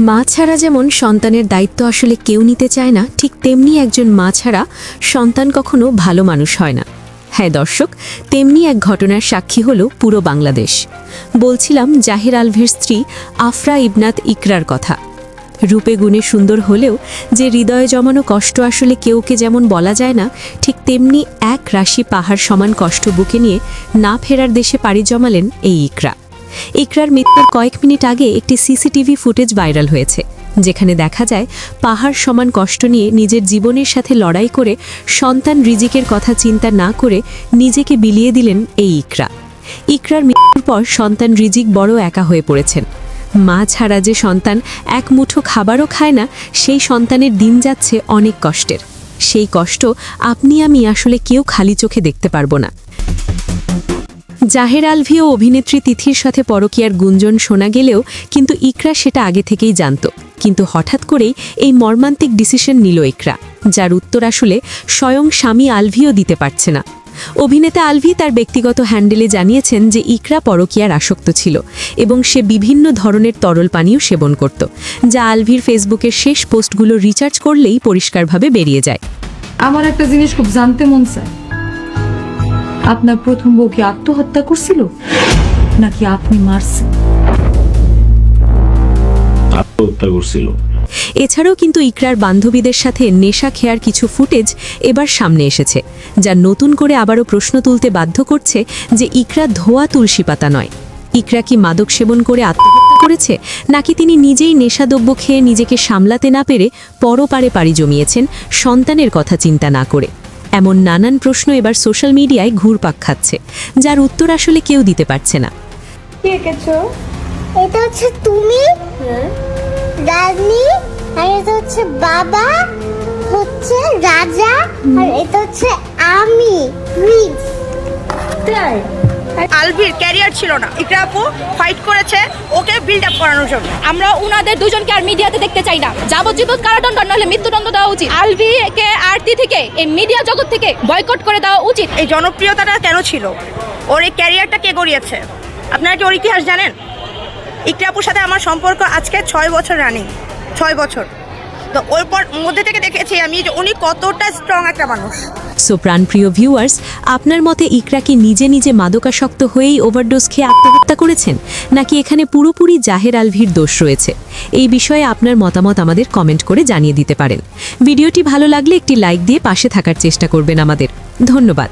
মা ছাড়া যেমন সন্তানের দায়িত্ব আসলে কেউ নিতে চায় না, ঠিক তেমনি একজন মা ছাড়া সন্তান কখনো ভালো মানুষ হয় না। হ্যাঁ দর্শক, তেমনি এক ঘটনার সাক্ষী হলো পুরো বাংলাদেশ। বলছিলাম জাহির আলভীর স্ত্রী আফরা ইবনাত ইকরার কথা। রূপে গুণে সুন্দর হলেও যে হৃদয়ে জমানো কষ্ট আসলে কেউকে যেমন বলা যায় না, ঠিক তেমনি এক রাশি পাহাড় সমান কষ্ট বুকে নিয়ে না ফেরার দেশে পাড়ি জমালেন এই ইকরা। ইকরার মৃত্যুর কয়েক মিনিট আগে একটি সিসিটিভি ফুটেজ ভাইরাল হয়েছে, যেখানে দেখা যায় পাহাড় সমান কষ্ট নিয়ে নিজের জীবনের সাথে লড়াই করে সন্তান রিজিকের কথা চিন্তা না করে নিজেকে বিলিয়ে দিলেন এই ইকরা। ইকরার মৃত্যুর পর সন্তান রিজিক বড় একা হয়ে পড়েছেন। মা ছাড়া যে সন্তান এক মুঠো খাবারও খায় না, সেই সন্তানের দিন যাচ্ছে অনেক কষ্টের। সেই কষ্ট আপনি আমি আসলে কেউ খালি চোখে দেখতে পারবো না। জাহের আলভী ও অভিনেত্রী তিথির সাথে পরকীয়ার গুঞ্জন শোনা গেলেও কিন্তু ইকরা সেটা আগে থেকেই জানত। কিন্তু হঠাৎ করেই এই মর্মান্তিক ডিসিশন নিল ইকরা, যার উত্তর আসলে স্বয়ং স্বামী আলভীও দিতে পারছে না। অভিনেতা আলভী তার ব্যক্তিগত হ্যান্ডেলে জানিয়েছেন যে ইকরা পরকীয়ার আসক্ত ছিল এবং সে বিভিন্ন ধরনের তরল পানীয় সেবন করত, যা আলভীর ফেসবুকের শেষ পোস্টগুলো রিচার্জ করলেই পরিষ্কারভাবে বেরিয়ে যায়। আমার একটা জিনিস খুব জানতে মন চায়, আপনার প্রথম বউ কি আত্মহত্যা করছিল নাকি আপনি মারছেন? আত্মহত্যা করছিল। এছাড়াও কিন্তু ইকরার বান্ধবীদের সাথে নেশা খেয়ার কিছু ফুটেজ এবার সামনে এসেছে, যা নতুন করে আবারও প্রশ্ন তুলতে বাধ্য করছে যে ইকরা ধোয়া তুলসী পাতা নয়। ইকরা কি মাদক সেবন করে আত্মহত্যা করেছে, নাকি তিনি নিজেই নেশাদ্রব্য খেয়ে নিজেকে সামলাতে না পেরে পরপারে পাড়ি জমিয়েছেন সন্তানের কথা চিন্তা না করে? এমন নানান প্রশ্ন এবার সোশ্যাল মিডিয়ায় ঘুরপাক খাচ্ছে, যার উত্তর আসলে কেউ দিতে পারছে না। কি এঁকেছো? এটা হচ্ছে তুমি, রাজনী, আর এটা হচ্ছে বাবা, হচ্ছে রাজা, আর এটা হচ্ছে আমি, প্রিন্স। তাই আলভীর ক্যারিয়ার ছিল না, ইকরা আপু ফাইট করেছে ওকে বিল্ড আপ করানোর জন্য। আমরা উনাদের দুজনকে আর মিডিয়াতে দেখতে চাই না। যাবজ্জীবন কারাদণ্ড নাহলে মৃত্যুদণ্ড দেওয়া উচিত। আলভীকে আরতি থেকে, এই মিডিয়া জগৎ থেকে বয়কট করে দেওয়া উচিত। এই জনপ্রিয়তাটা কেন ছিল? ওর এই ক্যারিয়ারটা কে গড়িয়েছে? আপনারা কি ওর ইতিহাস জানেন? ইকরা আপুর সাথে আমার সম্পর্ক আজকে 6 বছর রানিং, 6 বছর। তো ওর পর মধ্যে থেকে দেখেছি আমি যে উনি কতটা স্ট্রং একটা মানুষ। সো প্রাণপ্রিয় ভিউয়ার্স, আপনার মতে ইকরা কি নিজে নিজে মাদকাসক্ত হয়েই ওভারডোজ খেয়ে আত্মহত্যা করেছেন, নাকি এখানে পুরোপুরি জাহের আলভীর দোষ রয়েছে? এই বিষয়ে আপনার মতামত আমাদের কমেন্ট করে জানিয়ে দিতে পারেন। ভিডিওটি ভালো লাগলে একটি লাইক দিয়ে পাশে থাকার চেষ্টা করবেন আমাদের। ধন্যবাদ।